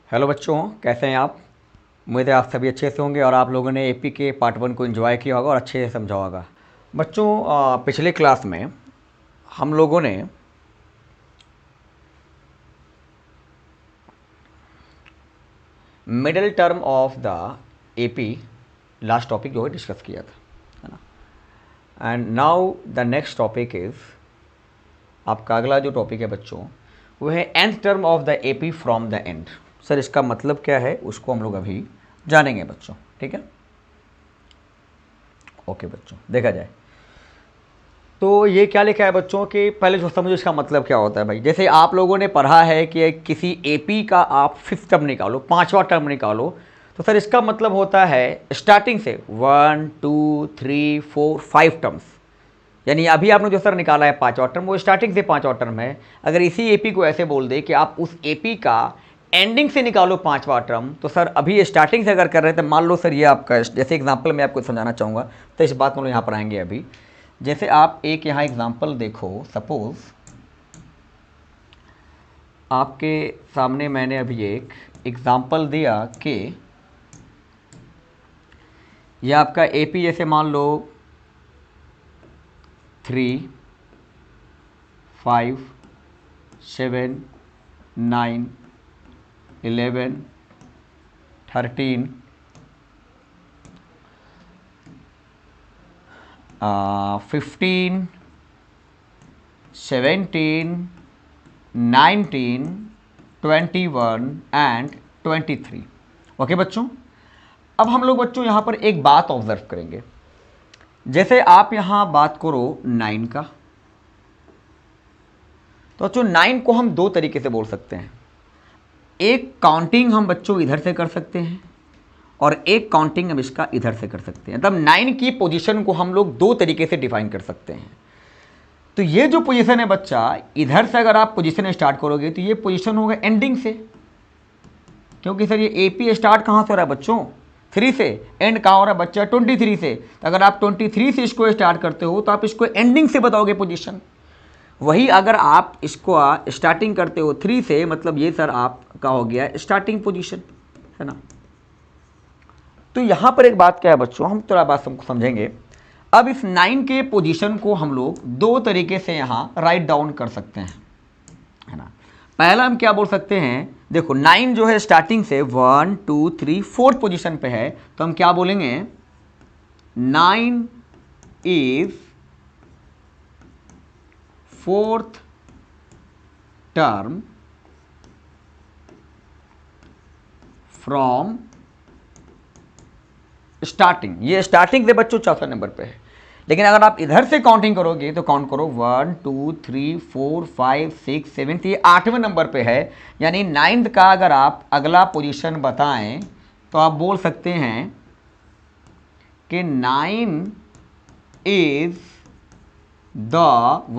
Hello बच्चों, कैसे हैं आप। उम्मीद है आप सभी अच्छे से होंगे और आप लोगों ने एपी के पार्ट 1 को एंजॉय किया होगा और अच्छे से समझा होगा। बच्चों, पिछले क्लास में हम लोगों ने middle term of the AP last topic जो है डिस्कस किया था, है ना। And now the next topic is, आपका अगला जो टॉपिक है बच्चों वो है and term of the AP from the end. Sir इसका मतलब क्या है उसको हम लोग अभी जानेंगे बच्चों, ठीक है। ओके बच्चों, देखा जाए तो ये क्या लिखा है बच्चों कि पहले जो समझो इसका मतलब क्या होता है भाई। जैसे आप लोगों ने पढ़ा है कि किसी एपी का आप फिफ्थ टर्म निकालो, पांचवा टर्म निकालो, तो सर इसका मतलब होता है स्टार्टिंग से 1 2 3 4 5 टर्म्स। यानी अभी आपने जो सर निकाला है पांचवा टर्म वो स्टार्टिंग से पांचवा टर्म है। अगर इसी एपी को ऐसे बोल दे कि आप उस एपी का एंडिंग से निकालो पांचवा टर्म, तो सर अभी स्टार्टिंग से अगर कर रहे हैं तो मान लो सर ये आपका, जैसे एग्जांपल मैं आपको समझाना चाहूँगा तो इस बात को यहाँ पर आएंगे अभी। जैसे आप एक यहाँ एग्जांपल देखो, सपोज आपके सामने मैंने अभी एक एग्जांपल दिया कि यह आपका एपी जैसे मान लो 3 5 7 9 11 13 15 17 19 21 एंड 23। ओके बच्चों, अब हम लोग बच्चों यहाँ पर एक बात ऑब्जर्व करेंगे। जैसे आप यहाँ बात करो 9 का, तो बच्चों 9 को हम दो तरीके से बोल सकते हैं। एक काउंटिंग हम बच्चों इधर से कर सकते हैं और एक काउंटिंग हम इसका इधर से कर सकते हैं। मतलब 9 की पोजीशन को हम लोग दो तरीके से डिफाइन कर सकते हैं। तो ये जो पोजीशन है बच्चा, इधर से अगर आप पोजीशन स्टार्ट करोगे तो ये पोजीशन होगा एंडिंग से, क्योंकि सर ये एपी स्टार्ट कहाँ से हो रहा है बच्चों, 3 से। एंड कहाँ हो रहा है बच्चा, 23 से। तो अगर आप 23 से इसको स्टार्ट करते हो तो आप इसको एंडिंग से बताओगे पोजीशन। वही अगर आप इसको स्टार्टिंग करते हो 3 से, मतलब ये सर आपका हो गया स्टार्टिंग पोजीशन, है ना। तो यहाँ पर एक बात क्या है बच्चों, हम थोड़ा बात समझेंगे। अब इस 9 के पोजीशन को हम लोग दो तरीके से यहाँ राइट डाउन कर सकते हैं, है ना। पहला हम क्या बोल सकते हैं, देखो 9 जो है स्टार्टिंग से 1 2 3 4 पोजीशन पे है, तो हम क्या बोलेंगे, 9 is 4th term from starting. ये स्टार्टिंग से बच्चों चौथे नंबर पे है। लेकिन अगर आप इधर से काउंटिंग करोगे तो काउंट करो 1 2 3 4 5 6 7, ये 8वें नंबर पे है। यानी 9th का अगर आप अगला पोजीशन बताएं तो आप बोल सकते हैं कि 9 is the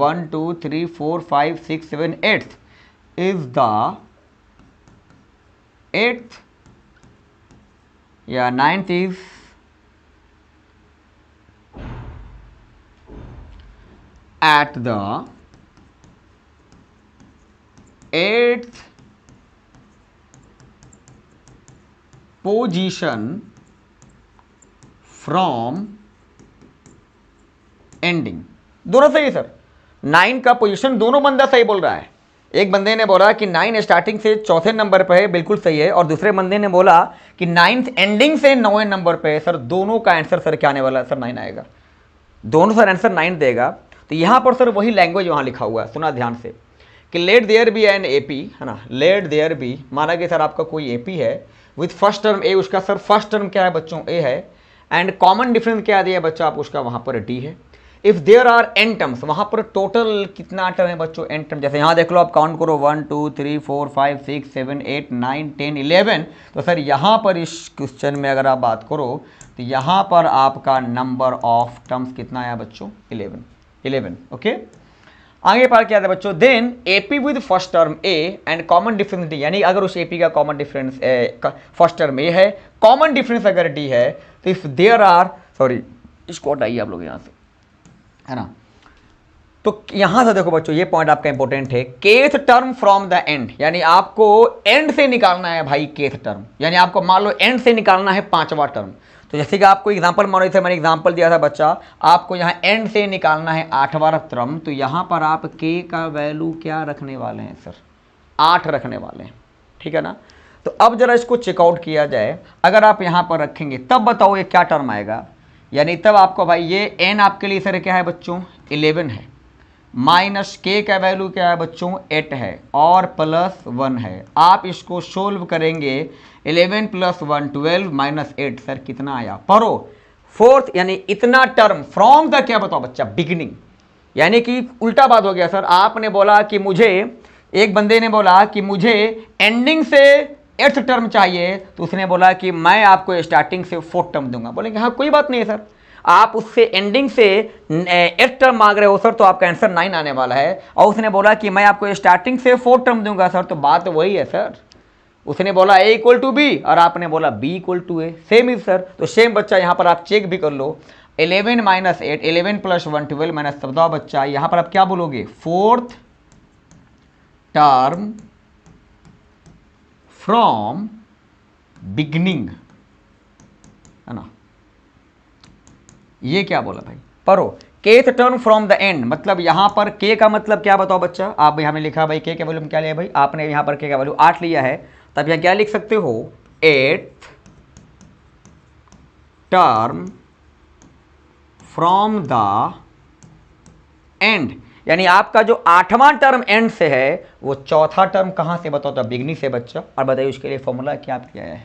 1 2 3 4 5 6 7 8th is the 8th या 9th is at the 8th position from ending। दोनों सही है सर, 9 का पोजीशन दोनों बंदा सही बोल रहा है। एक बंदे ने बोला कि 9 स्टार्टिंग से चौथे नंबर पे है, बिल्कुल सही है, और दूसरे बंदे ने बोला कि 9th एंडिंग से 9वें नंबर पे है। सर दोनों का आंसर सर क्या आने वाला है, सर 9 आएगा। दोनों सर आंसर 9 देगा। तो यहाँ पर सर वही लैंग्वेज वहाँ लिखा हुआ है, सुना ध्यान से, कि let there be an AP, है ना। लेट देयर बी, माना कि सर आपका कोई एपी है विथ फर्स्ट टर्म ए, उसका सर फर्स्ट टर्म क्या है बच्चों, ए है, एंड कॉमन डिफरेंस क्या दिया बच्चा आप, उसका वहाँ पर डी है। If there are n terms, वहाँ पर टोटल कितना टर्म है बच्चों, एन टर्म। जैसे यहाँ देख लो, आप काउंट करो 1 2 3 4 5 6 7 8 9 10 11। तो सर यहाँ पर इस क्वेश्चन में अगर आप बात करो तो यहाँ पर आपका नंबर ऑफ टर्म्स कितना आया बच्चों, 11। ओके, आगे पर क्या था बच्चों, then AP with first term a and common difference d. यानी अगर उस एपी का common difference first term a है, कॉमन डिफरेंस अगर डी है, तो इफ देयर आर, सॉरी इसको हटाइए आप लोग यहाँ से, है ना। तो यहां से देखो बच्चों, ये पॉइंट आपका इंपॉर्टेंट है, kth term from the end, यानी आपको एंड से निकालना है भाई केथ टर्म, यानी आपको मान लो एंड से निकालना है पांचवा टर्म। तो जैसे कि आपको एग्जांपल मान लो, मैंने एग्जांपल दिया था बच्चा, आपको यहाँ एंड से निकालना है आठवां टर्म, तो यहाँ पर आप के का वैल्यू क्या रखने वाले हैं सर, 8 रखने वाले हैं, ठीक है ना। तो अब जरा इसको चेकआउट किया जाए, अगर आप यहाँ पर रखेंगे तब बताओ ये क्या टर्म आएगा, यानी तब आपको भाई ये एन आपके लिए सर क्या है बच्चों 11 है, माइनस के का वैल्यू क्या है बच्चों 8 है, और प्लस 1 है। आप इसको सोल्व करेंगे, 11 प्लस 1 12 माइनस 8 सर कितना आया, पढ़ो फोर्थ, यानी इतना टर्म फ्रॉम द क्या बताओ बच्चा बिगिनिंग, यानी कि उल्टा बात हो गया सर। आपने बोला कि मुझे, एक बंदे ने बोला कि मुझे एंडिंग से 8th टर्म चाहिए, तो उसने बोला कि मैं आपको स्टार्टिंग से 4th टर्म दूंगा। बोलेंगे हाँ कोई बात नहीं है सर, आप उससे एंडिंग से 8th टर्म मांग रहे हो सर, तो आपका आंसर 9 आने वाला है। और उसने बोला कि मैं आपको स्टार्टिंग से 4th टर्म दूंगा सर, तो बात वही है सर। उसने बोला a इक्वल टू बी और आपने बोला b equal to a, same is sir. तो सेम बच्चा यहाँ पर आप चेक भी कर लो, 11 माइनस 8, 11 प्लस 1 12 माइनस 14 बच्चा, यहाँ पर आप क्या बोलोगे 4th टर्म फ्रॉम बिगनिंग, है ना। ये क्या बोला भाई, पढ़ो kth term from the end, मतलब यहां पर के का मतलब क्या बताओ बच्चा, आप यहां में लिखा भाई के वैल्यू में क्या लिया भाई, आपने यहां पर के का वैल्यू 8 लिया है, तब यहां क्या लिख सकते हो 8th term from the end, यानी आपका जो 8वां टर्म एंड से है, वो 4था टर्म कहां से बताओ, तो बिगनिंग से बच्चा। और बताइए उसके लिए फॉर्मूला क्या किया है,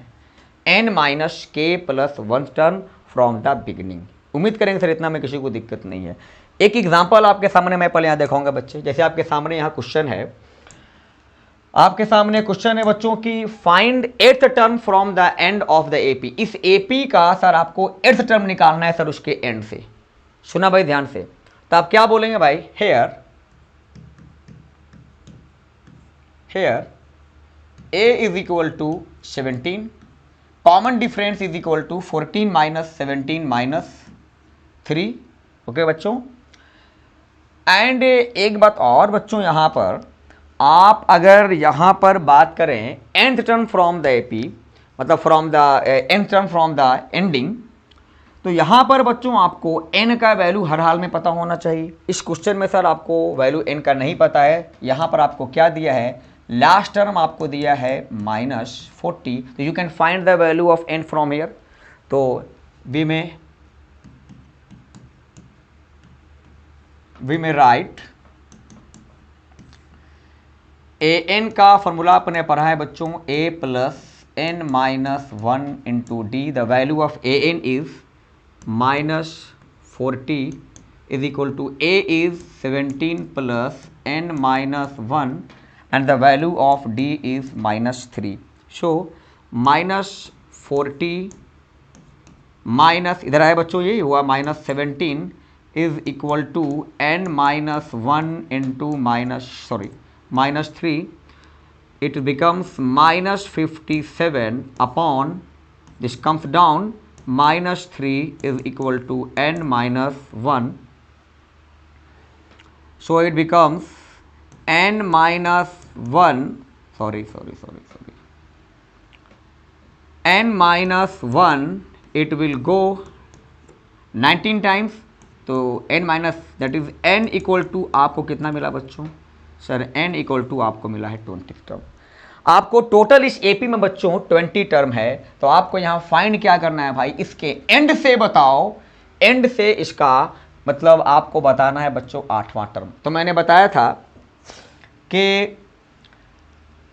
एन माइनस के plus 1 term from the beginning. उम्मीद करेंगे सर इतना में किसी को दिक्कत नहीं है। एक एग्जांपल आपके सामने मैं पहले यहाँ दिखाऊंगा बच्चे, जैसे आपके सामने यहाँ क्वेश्चन है, आपके सामने क्वेश्चन है बच्चों की find 8th term from the end of the AP. इस एपी का सर आपको 8th टर्म निकालना है सर उसके एंड से। सुना भाई ध्यान से, तो आप क्या बोलेंगे भाई, here a is equal to 17, common difference is equal to 14 minus 17 minus 3, okay बच्चों। एंड एक बात और बच्चों, यहां पर आप अगर यहां पर बात करें nth term from the AP, मतलब from the nth term from the ending, तो यहां पर बच्चों आपको n का वैल्यू हर हाल में पता होना चाहिए। इस क्वेश्चन में सर आपको वैल्यू n का नहीं पता है, यहां पर आपको क्या दिया है, लास्ट टर्म आपको दिया है -40, तो you can find the value of n from here. तो वी में राइट an का फॉर्मूला अपने पढ़ा है बच्चों, a plus n minus 1 into D, the value of an is -40 is equal to a is 17 plus n minus 1 and the value of d is -3. So -40 minus इधर आया बच्चों, ये हुआ -17 is equal to n minus 1 into -3, it becomes -57 upon this comes down, -3 is equal to n minus 1, so it becomes n minus 1 n minus 1 it will go 19 times, तो n minus that is n equal to आपको कितना मिला बच्चों, sir n equal to आपको मिला है 20 term. आपको total इस एपी में बच्चों 20 टर्म है, तो आपको यहाँ फाइंड क्या करना है भाई, इसके एंड से बताओ, एंड से इसका मतलब आपको बताना है बच्चों 8वां टर्म। तो मैंने बताया था कि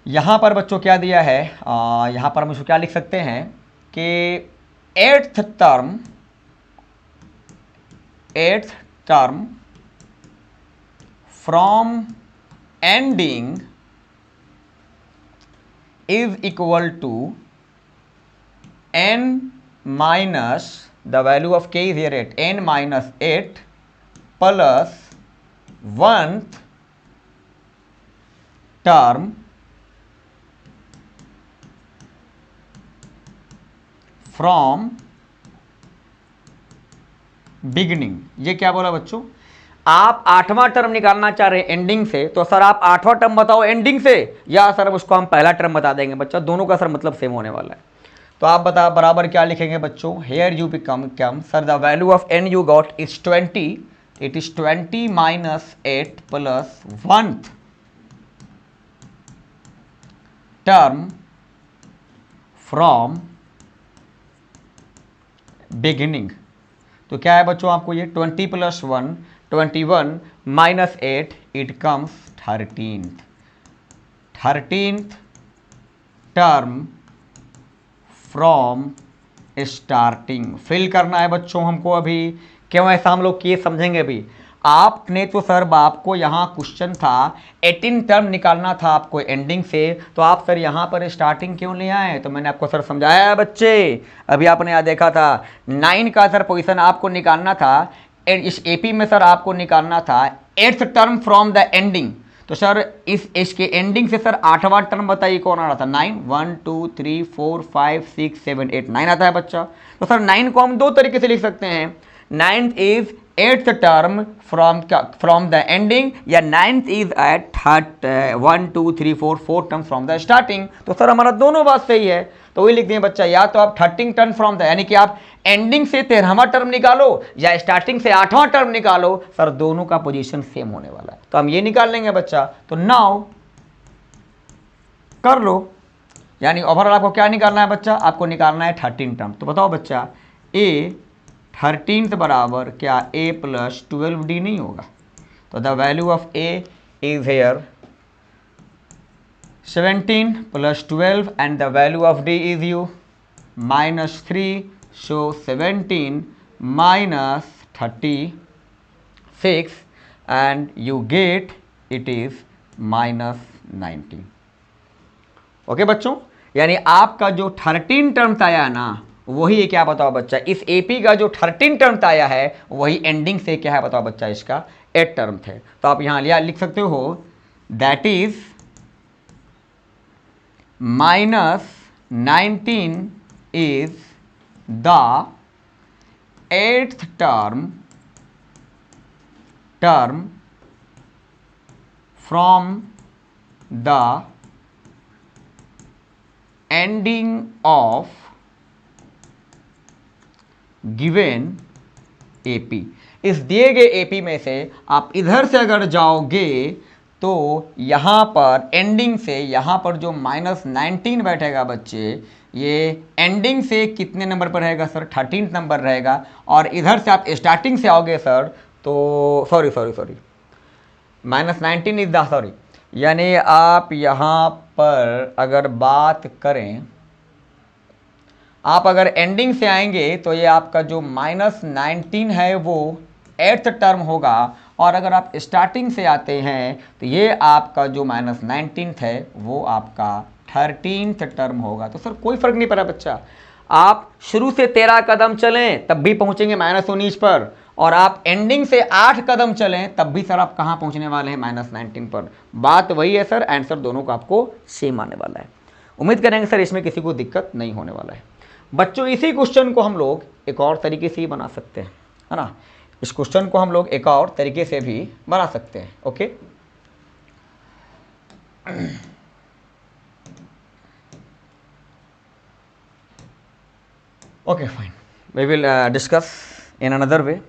यहाँ पर बच्चों क्या दिया है, यहाँ पर हम इसको क्या लिख सकते हैं कि 8th term from ending is equal to n minus the value of k is here 8, n minus 8 plus 1th term from beginning। ये क्या बोला बच्चों, आप आठवां टर्म निकालना चाह रहे हैं एंडिंग से, तो सर आप आठवां टर्म बताओ एंडिंग से, या सर उसको हम पहला टर्म बता देंगे बच्चा, दोनों का सर मतलब सेम होने वाला है। तो आप बता बराबर क्या लिखेंगे बच्चों, here you become come sir the value of n you got is 20, it is 20 minus 8 plus 1 term from beginning. तो क्या है बच्चों आपको ये 20 plus 1 21 minus 8 it comes 13th term from starting. Fill करना है बच्चों हमको अभी, क्यों ऐसा हम लोग किए समझेंगे अभी। आपने तो सर आपको यहाँ क्वेश्चन था 18 टर्म निकालना था आपको एंडिंग से, तो आप सर यहाँ पर स्टार्टिंग क्यों ले आए, तो मैंने आपको सर समझाया है बच्चे, अभी आपने यहाँ देखा था 9 का सर पोजीशन आपको निकालना था, इस एपी में सर आपको निकालना था 8th term from the ending. तो सर इसके एंडिंग से सर आठवां टर्म बताइए कौन आ रहा था, 9 1 2 3 4 5 6 7 8 9 आता है बच्चा। तो सर 9 को हम दो तरीके से लिख सकते हैं, 9th is 8th term from the ending, या 9th is at 1 2 3 4 4 term from the starting. तो सर हमारा दोनों बात सही है, तो वही लिख दिए बच्चा, या तो आप 13 टर्म फ्रॉम द, यानी कि आप एंडिंग से 13वां टर्म निकालो या स्टार्टिंग से 8वां टर्म निकालो, सर दोनों का पोजीशन सेम होने वाला है, तो हम ये निकाल लेंगे बच्चा। तो नाउ कर लो, यानी ओवरऑल आपको क्या निकालना है बच्चा, आपको निकालना है 13 टर्म। तो बताओ बच्चा ए 13th बराबर क्या ए प्लस 12d नहीं होगा, तो the value of A is here 17 plus 12 and the value of d is u minus 3, so 17 minus 36 and you get it is minus 19। Okay बच्चों, यानी आपका जो 13 टर्म्स आया है ना, वही है क्या बताओ बच्चा, इस एपी का जो 13 टर्म्स आया है वही एंडिंग से क्या है बताओ बच्चा, इसका 8 टर्म थे। तो आप यहाँ लिख सकते हो that is minus 19 is the 8th term from the ending of given AP। इस दिए गए एपी में से आप इधर से अगर जाओगे तो यहाँ पर एंडिंग से यहाँ पर जो -19 बैठेगा बच्चे, ये एंडिंग से कितने नंबर पर रहेगा सर, 13th नंबर रहेगा। और इधर से आप स्टार्टिंग से आओगे सर, तो सॉरी -19 इज द सॉरी, यानी आप यहाँ पर अगर बात करें, आप अगर एंडिंग से आएंगे तो ये आपका जो -19 है वो 8th टर्म होगा, और अगर आप स्टार्टिंग से आते हैं तो ये आपका जो -19 है वो आपका 13th टर्म होगा। तो सर कोई फर्क नहीं पड़ा बच्चा, आप शुरू से 13 कदम चलें तब भी पहुंचेंगे -19 पर, और आप एंडिंग से 8 कदम चलें तब भी सर आप कहाँ पहुंचने वाले हैं, -19 पर। बात वही है सर, आंसर दोनों का आपको सेम आने वाला है। उम्मीद करेंगे सर इसमें किसी को दिक्कत नहीं होने वाला है। बच्चों इसी क्वेश्चन को हम लोग एक और तरीके से ही बना सकते हैं, है ना, इस क्वेश्चन को हम लोग एक और तरीके से भी बना सकते हैं। Okay, okay fine, we will discuss in another way.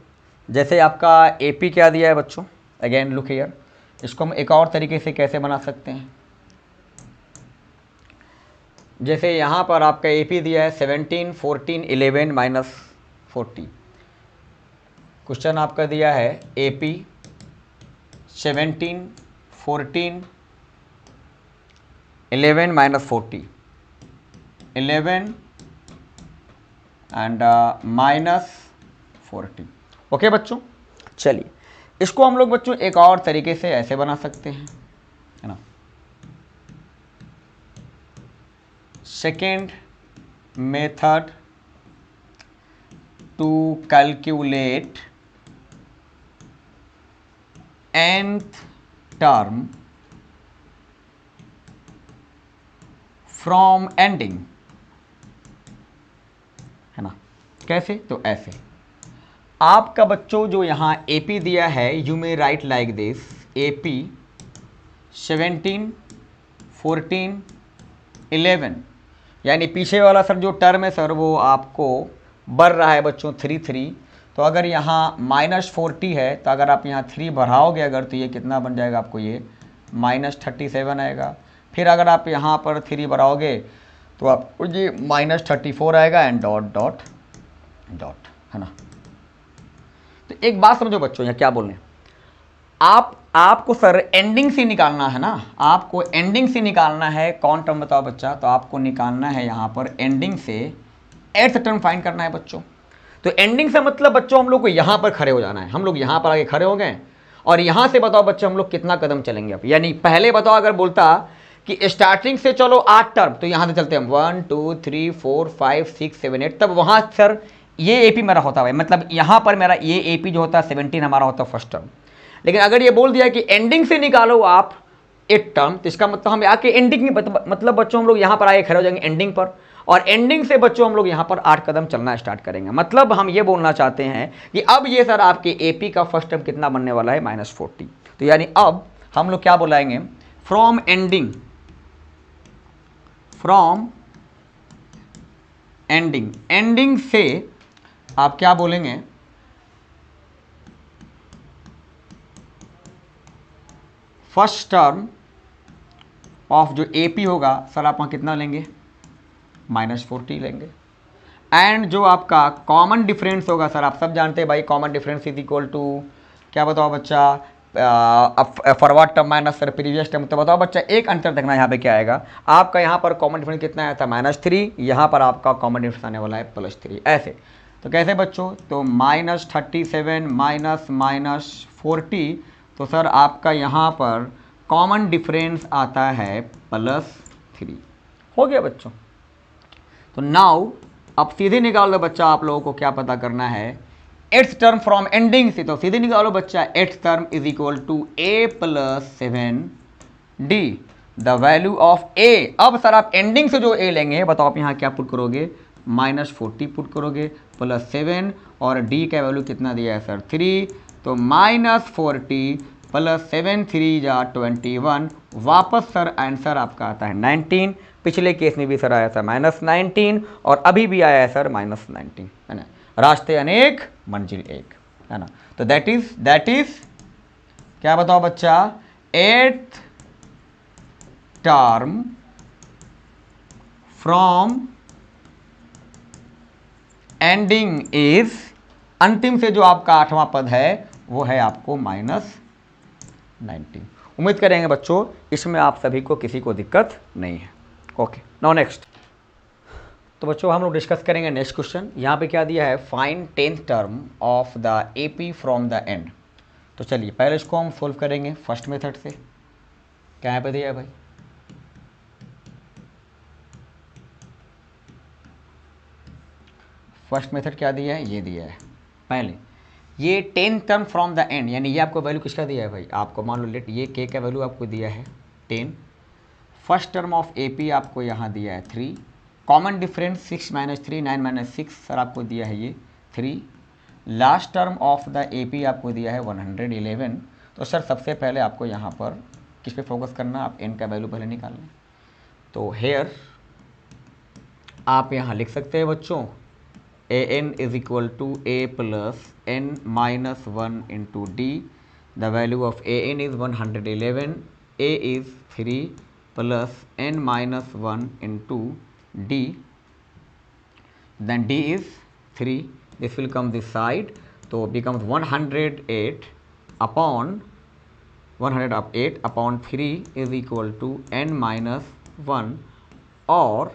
जैसे आपका एपी क्या दिया है बच्चों, अगेन लुक हियर, इसको हम एक और तरीके से कैसे बना सकते हैं। जैसे यहाँ पर आपका एपी दिया है 17 14 11 -40, क्वेश्चन आपका दिया है एपी 17 14 11 -40 11 एंड -40। ओके बच्चों, चलिए इसको हम लोग बच्चों एक और तरीके से ऐसे बना सकते हैं, है ना। Second method to calculate nth term from ending, है ना, कैसे, तो ऐसे आपका बच्चों जो यहाँ AP दिया है, you may right like this, AP 17, 14, 11, यानी पीछे वाला सर जो टर्म है सर वो आपको बढ़ रहा है बच्चों 3 तो अगर यहाँ -40 है तो अगर आप यहाँ 3 बढ़ाओगे अगर, तो ये कितना बन जाएगा आपको, ये -37 आएगा। फिर अगर आप यहाँ पर 3 बढ़ाओगे तो आपको ये -34 आएगा एंड डॉट डॉट डॉट, है ना। तो एक बात समझो बच्चों, यहाँ क्या बोल रहे हैं आपको सर एंडिंग से निकालना है ना, आपको एंडिंग से निकालना है। कौन टर्म बताओ बच्चा, तो आपको निकालना है यहाँ पर एंडिंग से 8th टर्म फाइंड करना है बच्चों। तो एंडिंग से मतलब बच्चों हम लोग को यहाँ पर खड़े हो जाना है, हम लोग यहाँ पर आगे खड़े हो गए और यहाँ से बताओ बच्चों हम लोग कितना कदम चलेंगे अब। यानी पहले बताओ अगर बोलता कि स्टार्टिंग से चलो 8 टर्म, तो यहाँ से चलते हैं 1 2 3 4 5 6 7 8, तब वहाँ सर ये AP मेरा होता है, मतलब यहाँ पर मेरा ये AP जो होता है 17 हमारा होता है फर्स्ट टर्म। लेकिन अगर ये बोल दिया कि एंडिंग से निकालो आप 8 टर्म, तो इसका मतलब हम आके एंडिंग में मतलब बच्चों हम लोग यहाँ पर आगे खड़े हो जाएंगे एंडिंग पर, और एंडिंग से बच्चों हम लोग यहाँ पर 8 कदम चलना स्टार्ट करेंगे। मतलब हम ये बोलना चाहते हैं कि अब ये सर आपके AP का फर्स्ट टर्म कितना बनने वाला है, -40। तो यानी अब हम लोग क्या बुलाएंगे, फ्रॉम एंडिंग से आप क्या बोलेंगे, फर्स्ट टर्म ऑफ जो AP होगा सर आप वहाँ कितना लेंगे, -40 लेंगे। एंड जो आपका कॉमन डिफरेंस होगा सर, आप सब जानते हैं भाई common difference is equal to क्या बताओ बच्चा, forward term minus sir previous term. तो बताओ बच्चा एक अंतर देखना यहाँ पे क्या आएगा, आपका यहाँ पर कॉमन डिफरेंस कितना आया था -3, यहाँ पर आपका कॉमन डिफरेंस आने वाला है +3। ऐसे तो कैसे बच्चों, तो -37 -40, तो सर आपका यहाँ पर कॉमन डिफरेंस आता है +3। हो गया बच्चों। तो नाउ अब सीधे निकाल दो बच्चा, आप लोगों को क्या पता करना है, 8th टर्म फ्रॉम एंडिंग से। तो सीधे निकालो बच्चा, 8th term is equal to A + 7D, the value of A। अब सर आप एंडिंग से जो A लेंगे बताओ आप यहाँ क्या पुट करोगे, -40 पुट करोगे +7, और D का वैल्यू कितना दिया है सर 3, तो -40 +7 3 जा 21, वापस सर आंसर आपका आता है 19। पिछले केस में भी सर आया था -19 और अभी भी आया है सर -19, है ना। रास्ते अनेक मंजिल एक, है ना। तो दैट इज क्या बताओ बच्चा, 8th term from ending is, अंतिम से जो आपका 8वां पद है वो है आपको -19। उम्मीद करेंगे बच्चों इसमें आप सभी को किसी को दिक्कत नहीं है। Okay, now next. तो बच्चों हम लोग डिस्कस करेंगे नेक्स्ट क्वेश्चन। यहाँ पे क्या दिया है, find 10th term of the AP from the end. तो चलिए पहले इसको हम सोल्व करेंगे फर्स्ट मेथड से। क्या यहाँ पे दिया है भाई, फर्स्ट मेथड क्या दिया है, ये दिया है। पहले ये 10th term from the end, यानी ये आपको वैल्यू किसका दिया है भाई, आपको मान लो लेट ये K का वैल्यू आपको दिया है 10, फर्स्ट टर्म ऑफ AP आपको यहाँ दिया है 3, कॉमन डिफरेंस 6 - 3 9 - 6 सर आपको दिया है ये 3, last term of the AP आपको दिया है 111। तो सर सबसे पहले आपको यहाँ पर किस पे फोकस करना, आप n का वैल्यू पहले निकालना। तो हेयर आप यहाँ लिख सकते हैं बच्चों, an is equal to A + n - 1 into D, the value of an is 111, A is 3 + n - 1 into D, then D is 3, this will come this side, so becomes 108 upon 3 is equal to n - 1, और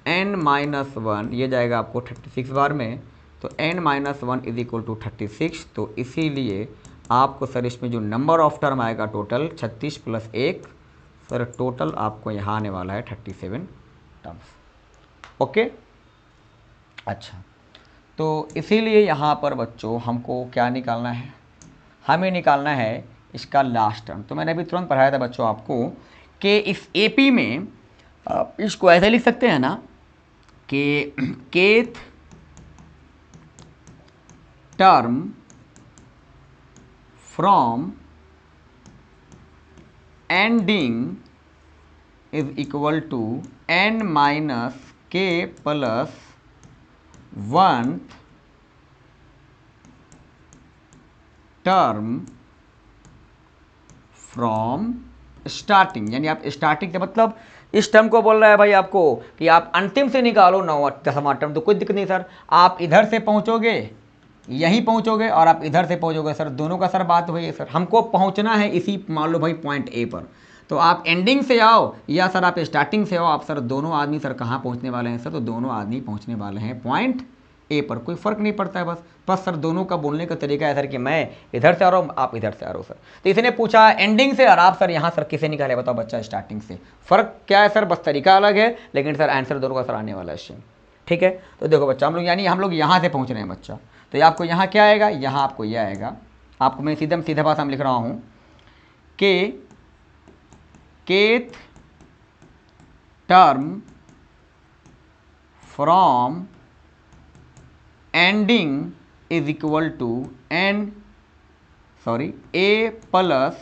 n - 1 ये जाएगा आपको 36 बार में, तो n - 1 is equal to 36। तो इसीलिए आपको sir इसमें जो नंबर ऑफ टर्म आएगा टोटल 36 + 1, सर टोटल आपको यहाँ आने वाला है 37 टर्म्स। ओके, अच्छा, तो इसीलिए यहाँ पर बच्चों हमको क्या निकालना है, हमें निकालना है इसका लास्ट टर्म। तो मैंने अभी तुरंत पढ़ाया था बच्चों आपको कि इस AP में इसको ऐसे लिख सकते हैं ना कि kth term from ending is equal to n minus k plus 1th term from starting। यानी आप स्टार्टिंग से मतलब इस टर्म को बोल रहा है भाई आपको कि आप अंतिम से निकालो 9वां टर्म, तो कोई दिक्कत नहीं सर, आप इधर से पहुंचोगे यहीं पहुंचोगे और आप इधर से पहुंचोगे सर, दोनों का सर बात वही है सर, हमको पहुंचना है इसी मान लो भाई पॉइंट ए पर, तो आप एंडिंग से आओ या सर आप स्टार्टिंग से आओ, आप सर दोनों आदमी सर कहाँ पहुंचने वाले हैं सर, तो दोनों आदमी पहुंचने वाले हैं पॉइंट ए पर, कोई फर्क नहीं पड़ता है, बस सर दोनों का बोलने का तरीका है सर कि मैं इधर से आ रहा हूँ आप इधर से आ रहे हो सर। तो इसने पूछा एंडिंग से और आप सर यहाँ सर किसे निकाले बताओ बच्चा स्टार्टिंग से, फर्क क्या है सर, बस तरीका अलग है, लेकिन सर आंसर दोनों का सर आने वाला है सेम। ठीक है, तो देखो बच्चा हम लोग यानी हम लोग यहाँ से पहुँच रहे हैं बच्चा, तो ये आपको यहाँ क्या आएगा, यहाँ आपको यह आएगा, आपको मैं सीधा भाषा में लिख रहा हूँ कि kth term from ending is equal to a plus,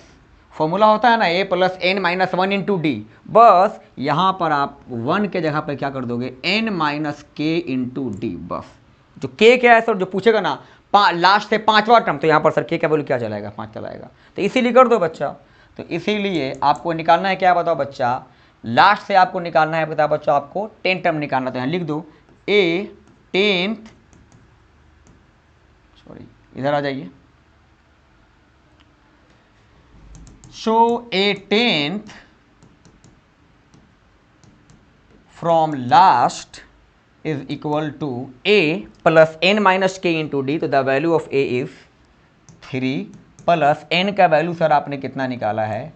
formula होता है ना a plus n minus 1 into d, बस यहाँ पर आप 1 के जगह पर क्या कर दोगे एन माइनस के इंटू डी, बस जो के क्या है सर जो पूछेगा ना लास्ट से 5वां टर्म, तो यहाँ पर सर के का वैल्यू क्या चलाएगा 5 चलाएगा, तो इसीलिए कर दो बच्चा। तो इसीलिए आपको निकालना है क्या बताओ बच्चा, लास्ट से आपको निकालना है बताओ बच्चा, आपको 10 टर्म निकालना, तो यहाँ लिख दो ए 10th, सॉरी इधर आ जाइए, show A 10th from last is equal to a plus n minus k into d, तो the value of a is 3 plus n का वैल्यू सर आपने कितना निकाला है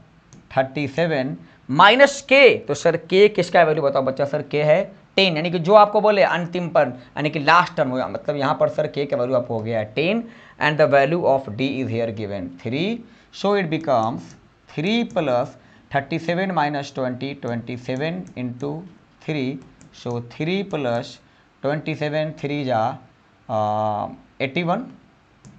37 माइनस k, तो सर k किसका वैल्यू बताओ बच्चा, सर k है 10, यानी कि जो आपको बोले अंतिम पर यानी कि लास्ट टर्म होगा, मतलब यहाँ पर सर k का वैल्यू आपको हो गया है 10 and the value of d is here given 3, so it becomes 3 plus 37 minus 20 27 into 3, so 3 plus 27 3 जा 81,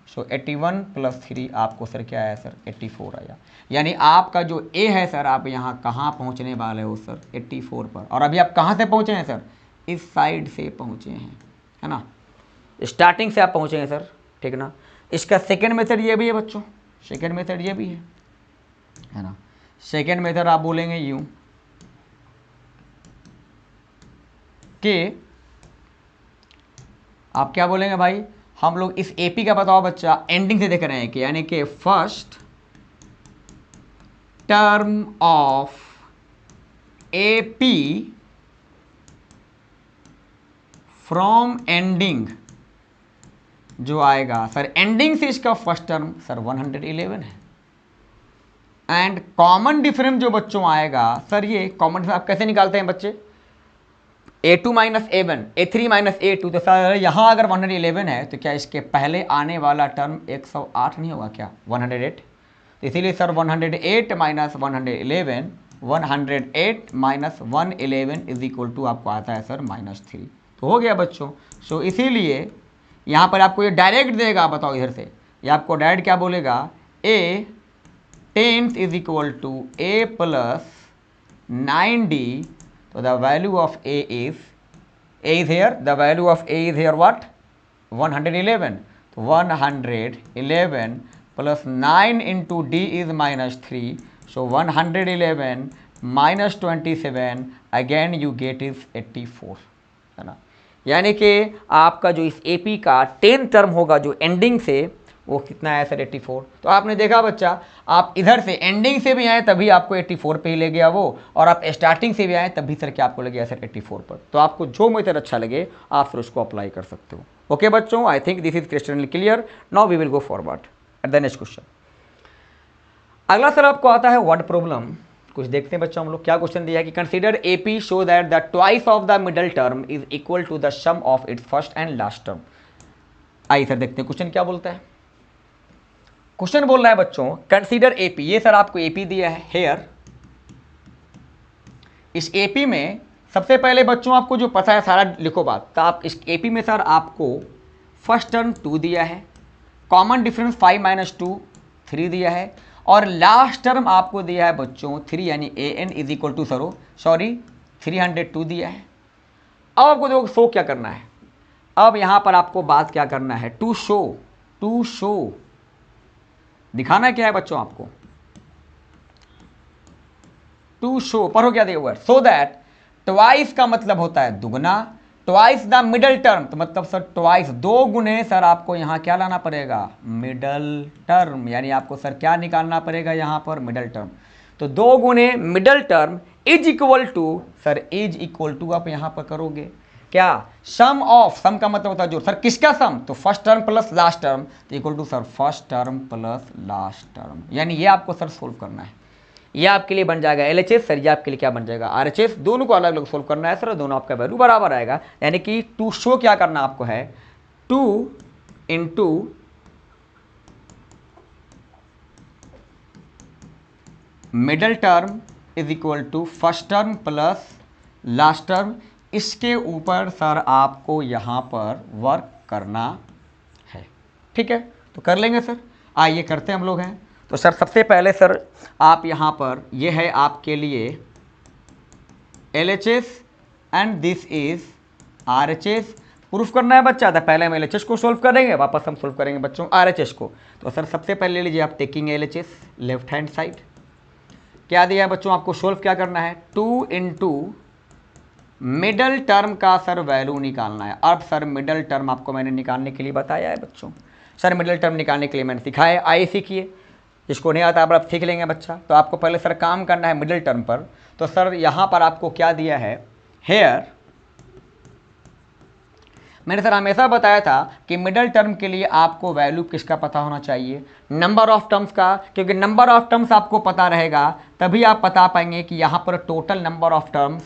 सो 81 प्लस 3 आपको सर क्या आया सर 84 आया, यानी आपका जो ए है सर आप यहाँ कहाँ पहुँचने वाले हो सर 84 पर, और अभी आप कहाँ से पहुँचे हैं सर इस साइड से पहुँचे हैं, है ना, स्टार्टिंग से आप पहुँचे हैं सर, ठीक ना। इसका सेकेंड मेथड ये भी है बच्चों, सेकेंड मेथड ये भी है ना, सेकेंड मेथड आप बोलेंगे यूँ कि आप क्या बोलेंगे भाई, हम लोग इस एपी का बताओ बच्चा एंडिंग से देख रहे हैं कि यानी कि first term of AP from ending जो आएगा सर एंडिंग से इसका फर्स्ट टर्म सर 111 है, एंड कॉमन डिफरेंस जो बच्चों आएगा सर, ये कॉमन डिफरेंस आप कैसे निकालते हैं बच्चे, a2 minus a1 a3 minus a2, तो सर यहाँ अगर 111 है तो क्या इसके पहले आने वाला टर्म 108 नहीं होगा क्या 108, तो इसीलिए sir 108 minus 111 108 minus 111 is equal to आपको आता है सर -3, तो हो गया बच्चों। सो इसीलिए यहाँ पर आपको ये डायरेक्ट देगा, बताओ इधर से ये आपको डायरेक्ट क्या बोलेगा, a 10th is equal to a plus 9d, so the value of a is here, the value of a is here what 111, so 111 plus 9 into d is -3, so 111 minus 27 again you get is 84, है ना, यानी कि आपका जो इस AP का 10 term होगा जो एंडिंग से वो कितना है सर 84, तो आपने देखा बच्चा आप इधर से एंडिंग से भी आए तभी आपको 84 पे ही ले गया वो, और आप स्टार्टिंग से भी आए तभी सर क्या आपको ले गया सर 84 पर, तो आपको जो मेथड अच्छा लगे आप सर उसको अप्लाई कर सकते हो। ओके बच्चों, I think this is crystal clear, now we will go forward at the next question. अगला सर आपको आता है वर्ड प्रॉब्लम, कुछ देखते हैं बच्चों हम लोग क्या क्वेश्चन दिया है कि consider AP show that the twice of the middle term is equal to the sum of its first and last term. आइए सर देखते हैं क्वेश्चन क्या बोलता है। क्वेश्चन बोल रहा है बच्चों कंसीडर एपी, ये सर आपको एपी दिया है हेयर, इस एपी में सबसे पहले बच्चों आपको जो पता है सारा लिखो बात, तो आप इस एपी में सर आपको फर्स्ट टर्म 2 दिया है, कॉमन डिफरेंस 5 माइनस 2 3 दिया है, और लास्ट टर्म आपको दिया है बच्चों 3 यानी A N is equal to 302 दिया है। अब आपको देखो शो क्या करना है, अब यहां पर आपको बात क्या करना है, टू शो दिखाना क्या है बच्चों आपको, टू शो पढ़ो क्या दिया हुआ है, सो दैट ट्वाइस का मतलब होता है दुगना, ट्वाइस द मिडल टर्म तो मतलब सर ट्वाइस दो गुने सर आपको यहां क्या लाना पड़ेगा, मिडल टर्म, यानी आपको सर क्या निकालना पड़ेगा यहां पर मिडल टर्म, तो दो गुने middle term is equal to sir is equal to आप यहां पर करोगे क्या, सम ऑफ, सम का मतलब होता है जो, सर किसका सम, तो first term plus last term तो equal to sir first term plus last term, यानी ये आपको सर सोल्व करना है। ये आपके लिए बन जाएगा एलएचएस, सर ये आपके लिए क्या बन जाएगा आरएचएस, दोनों को अलग अलग सोल्व करना है सर, दोनों आपका वैल्यू बराबर आएगा, यानी कि टू शो क्या करना आपको है, 2 into middle term is equal to first term plus last term, इसके ऊपर सर आपको यहाँ पर वर्क करना है, ठीक है, तो कर लेंगे सर, आइए करते हैं हम लोग हैं। तो सर सबसे पहले सर आप यहाँ पर ये है आपके लिए LHS and this is RHS, proof करना है बच्चा, तो पहले हम LHS को सोल्व करेंगे, वापस हम सोल्व करेंगे बच्चों RHS को। तो सर सबसे पहले लीजिए आप taking LHS left hand side, क्या दिया है बच्चों आपको सोल्व क्या करना है, 2 इंटू मिडल टर्म का सर वैल्यू निकालना है। अब सर मिडल टर्म आपको मैंने निकालने के लिए बताया है बच्चों, सर मिडल टर्म निकालने के लिए मैंने सिखाया, आइए सीखिए, जिसको नहीं आता आप सीख लेंगे बच्चा। तो आपको पहले सर काम करना है मिडिल टर्म पर, तो सर यहाँ पर आपको क्या दिया है, हेयर मैंने सर हमेशा बताया था कि मिडिल टर्म के लिए आपको वैल्यू किसका पता होना चाहिए, नंबर ऑफ टर्म्स का, क्योंकि नंबर ऑफ टर्म्स आपको पता रहेगा तभी आप बता पाएंगे कि यहाँ पर total number of terms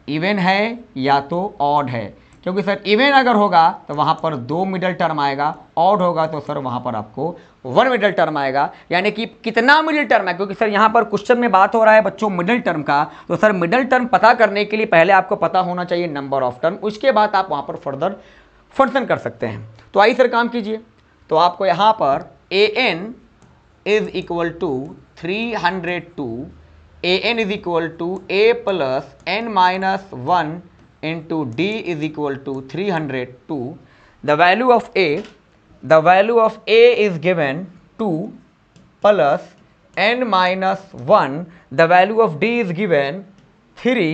even है या तो ऑड है, क्योंकि सर इवन अगर होगा तो वहाँ पर 2 मिडल टर्म आएगा, ऑड होगा तो सर वहाँ पर आपको 1 मिडल टर्म आएगा, यानी कि कितना मिडल टर्म है, क्योंकि सर यहाँ पर क्वेश्चन में बात हो रहा है बच्चों मिडल टर्म का, तो सर मिडल टर्म पता करने के लिए पहले आपको पता होना चाहिए नंबर ऑफ टर्म, उसके बाद आप वहाँ पर फर्दर फंक्शन कर सकते हैं। तो आइए सर काम कीजिए, तो आपको यहाँ पर an is equal to 302, an is equal to a plus n minus 1 into d is equal to 302. The value of a is given 2 plus n minus 1. The value of d is given 3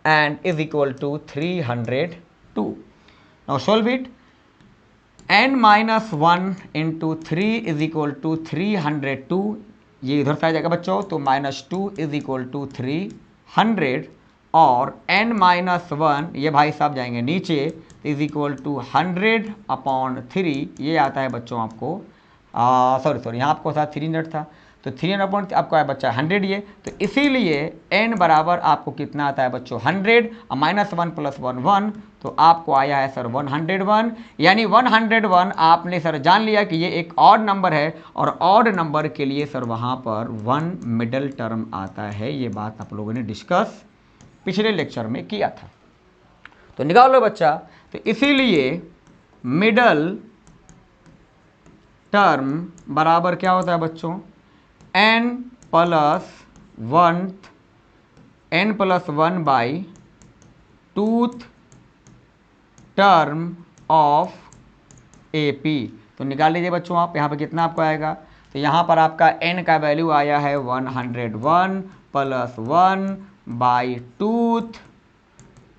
and is equal to 302. Now solve it. n minus 1 into 3 is equal to 302. ये इधर से आ जाएगा बच्चों, तो -2 is equal to 300 और n minus 1 ये भाई साहब जाएंगे नीचे, इज इक्वल टू 100/3, ये आता है बच्चों आपको सॉरी यहाँ आपको था 300 था, तो 300 आपको आया बच्चा 100 ये, तो इसीलिए n बराबर आपको कितना आता है बच्चों 100, -1 + 1 1, तो आपको आया है सर 101, यानी 101 आपने सर जान लिया कि ये एक ऑड नंबर है, और ऑड नंबर के लिए सर वहाँ पर 1 मिडल टर्म आता है, ये बात आप लोगों ने डिस्कस पिछले लेक्चर में किया था। तो निकाल लो बच्चा, तो इसीलिए मिडल टर्म बराबर क्या होता है बच्चों, n + 1 by tooth term of AP। तो निकाल लीजिए बच्चों आप, यहाँ पर कितना आपको आएगा, तो यहाँ पर आपका n का वैल्यू आया है 101 + 1 by tooth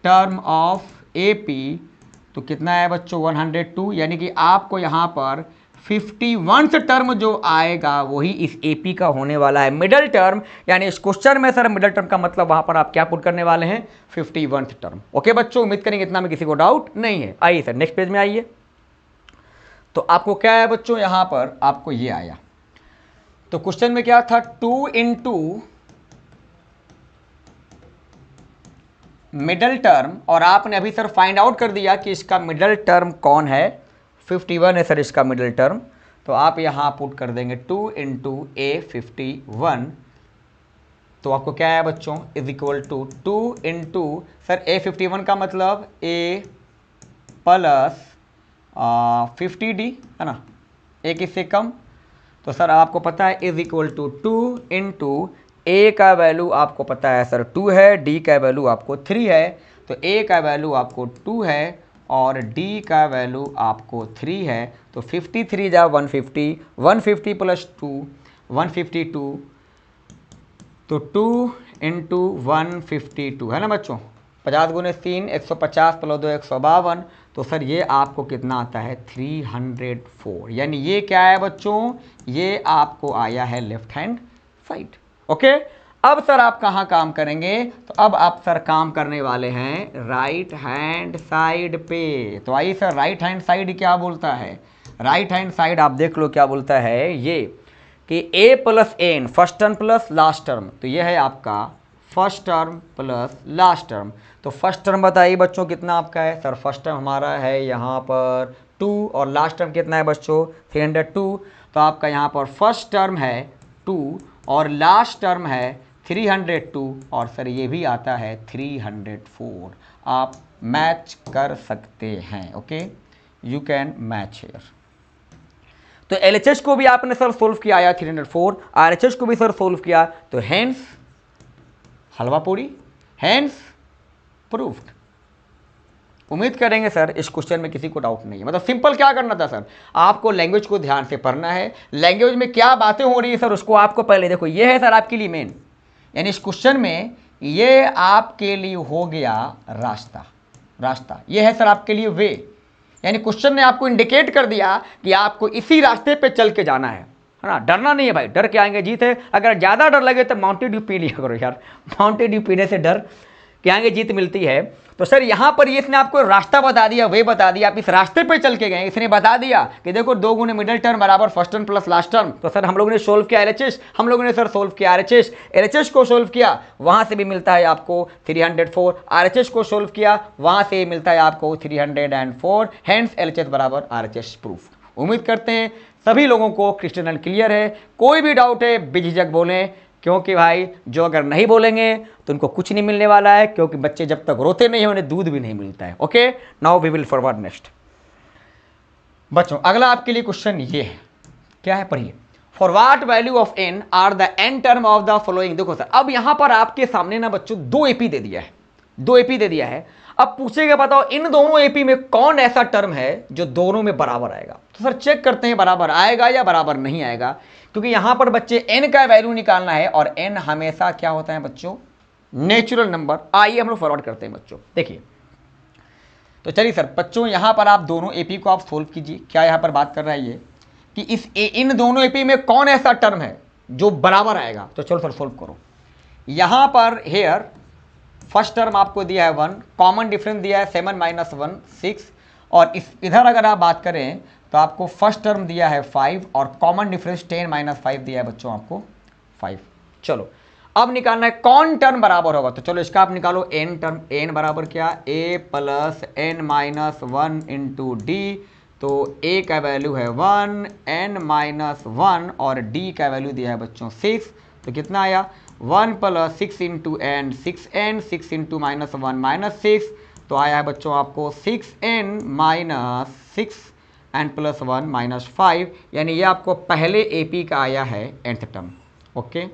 term of AP, तो कितना है बच्चों 102, यानी कि आपको यहाँ पर 51 टर्म जो आएगा वही इस AP का होने वाला है मिडल टर्म, यानी इस क्वेश्चन में सर मिडल टर्म का मतलब वहाँ पर आप क्या पुट करने वाले हैं 51 टर्म। ओके बच्चों, उम्मीद करेंगे इतना में किसी को डाउट नहीं है। आइए सर नेक्स्ट पेज में आइए, तो आपको क्या है बच्चों, यहाँ पर आपको ये आया, तो क्वेश्चन में क्या था 2 इंटू मिडल टर्म, और आपने अभी सर फाइंड आउट कर दिया कि इसका मिडल टर्म कौन है, 51 है सर इसका मिडल टर्म, तो आप यहाँ पुट कर देंगे 2 इंटू A51, तो आपको क्या है बच्चों is equal to 2 into sir A51 का मतलब A प्लस 50D है ना, ए किससे कम, तो सर आपको पता है इज इक्वल टू 2 इंटू ए का वैल्यू आपको पता है सर 2 है, डी का वैल्यू आपको 3 है, तो ए का वैल्यू आपको 2 है और डी का वैल्यू आपको 3 है, तो 53 जा 150, 150 प्लस 2 152, तो 2 इंटू 152 है ना बच्चों, 50 गुने 3 150 प्लस 2 152, तो सर ये आपको कितना आता है 304, यानी ये क्या है बच्चों, ये आपको आया है लेफ्ट हैंड साइड। ओके, अब सर आप कहाँ काम करेंगे, तो अब आप सर काम करने वाले हैं राइट हैंड साइड पे। तो आइए सर, राइट हैंड साइड क्या बोलता है, राइट हैंड साइड आप देख लो क्या बोलता है, ये कि a plus n first term plus last term, तो ये है आपका first term plus last term. तो फर्स्ट टर्म बताइए बच्चों कितना आपका है, सर फर्स्ट टर्म हमारा है यहाँ पर 2 और लास्ट टर्म कितना है बच्चों 302, तो आपका यहाँ पर फर्स्ट टर्म है 2 और लास्ट टर्म है 302 और सर ये भी आता है 304, आप मैच कर सकते हैं। Okay, you can match here. तो LHS को भी आपने सर सोल्व किया आया 304, RHS को भी सर सोल्व किया, तो हेंस हलवा पूरी, हेंस प्रूफ्ड। उम्मीद करेंगे सर इस क्वेश्चन में किसी को डाउट नहीं है, मतलब सिंपल क्या करना था सर, आपको लैंग्वेज को ध्यान से पढ़ना है, लैंग्वेज में क्या बातें हो रही है सर उसको आपको पहले देखो, ये है सर आपके लिए मेन, यानी इस क्वेश्चन में ये आपके लिए हो गया रास्ता, ये है सर आपके लिए वे, यानी क्वेश्चन ने आपको इंडिकेट कर दिया कि आपको इसी रास्ते पे चल के जाना है ना, डरना नहीं है भाई, डर के आएंगे जीत है, अगर ज़्यादा डर लगे तो माउंटेन ड्यू पी लिया करो यार, माउंटेन ड्यू पीने से डर के आगे जीत मिलती है। तो सर यहाँ पर ये इसने आपको रास्ता बता दिया, वे बता दिया, आप इस रास्ते पे चल के गए, इसने बता दिया कि देखो 2 गुने मिडिल टर्म बराबर first term plus last term, तो सर हम लोगों ने सोल्व किया LHS, हम लोगों ने सर सोल्व किया RHS, LHS को सोल्व किया वहाँ से भी मिलता है आपको 304, RHS को सोल्व किया वहाँ से मिलता है आपको 304, हेंस LHS बराबर RHS प्रूफ। उम्मीद करते हैं सभी लोगों को क्रिस्टल एंड क्लियर है, कोई भी डाउट है बेझिझक बोलें, क्योंकि भाई जो अगर नहीं बोलेंगे तो उनको कुछ नहीं मिलने वाला है, क्योंकि बच्चे जब तक रोते नहीं हैं उन्हें दूध भी नहीं मिलता है। Okay, now we will forward next. बच्चों अगला आपके लिए क्वेश्चन ये है, क्या है पढ़िए, for what value of n are the n term of the following. देखो सर अब यहां पर आपके सामने ना बच्चों 2 AP दे दिया है, 2 AP दे दिया है, अब पूछेगा बताओ इन दोनों AP में कौन ऐसा टर्म है जो दोनों में बराबर आएगा। तो सर चेक करते हैं बराबर आएगा या बराबर नहीं आएगा, क्योंकि यहां पर बच्चे n का वैल्यू निकालना है और n हमेशा क्या होता है बच्चों नेचुरल नंबर। आइए हम लोग फॉरवर्ड करते हैं बच्चों, देखिए तो चलिए सर बच्चों यहां पर आप दोनों AP को आप सोल्व कीजिए। क्या यहां पर बात कर रहा है ये कि इन दोनों AP में कौन ऐसा टर्म है जो बराबर आएगा, तो चलो सर सोल्व करो। यहां पर हेयर फर्स्ट टर्म आपको दिया है 1, कॉमन डिफरेंस दिया है 7 - 1 6, और इधर अगर आप बात करें तो आपको फर्स्ट टर्म दिया है 5 और कॉमन डिफरेंस 10 - 5 दिया है बच्चों आपको 5। चलो अब निकालना है कौन टर्म बराबर होगा, तो चलो इसका आप निकालो n टर्म, n बराबर क्या a plus n minus 1 into d, तो a का वैल्यू है 1, n माइनस 1 और d का वैल्यू दिया है बच्चों 6, तो कितना आया 1 plus 6 into n 6n, 6 into minus 1 minus 6, तो आया है बच्चों आपको 6n minus 6n plus 1 minus 5, यानी ये आपको पहले AP का आया है nth टर्म। ओके,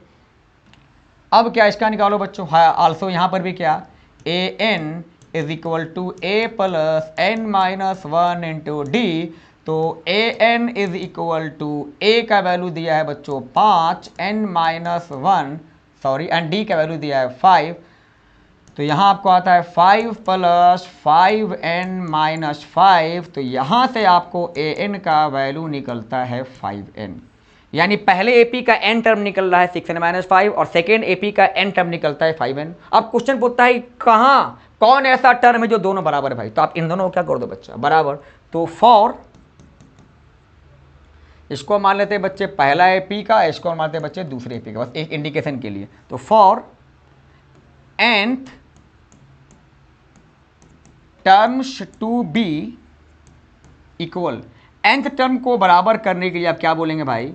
अब क्या इसका निकालो बच्चों, हाँ आल्सो यहाँ पर भी क्या an is equal to a plus n minus 1 into d, तो an is equal to a का वैल्यू दिया है बच्चों 5, n minus 1 sorry and d का वैल्यू दिया है 5, तो यहाँ आपको आता है 5 प्लस 5n माइनस 5, तो यहाँ से आपको an का वैल्यू निकलता है 5n, यानी पहले AP का n टर्म निकल रहा है 6n माइनस 5 और सेकेंड AP का n टर्म निकलता है 5n। अब क्वेश्चन पूछता है कहाँ कौन ऐसा टर्म है जो दोनों बराबर है भाई, तो आप इन दोनों को क्या कर दो बच्चा बराबर, तो फॉर इसको मान लेते हैं बच्चे पहला AP का, इसको मान लेते हैं बच्चे दूसरे AP का, बस एक इंडिकेशन के लिए, तो for nth terms to be equal, nth term को बराबर करने के लिए आप क्या बोलेंगे भाई,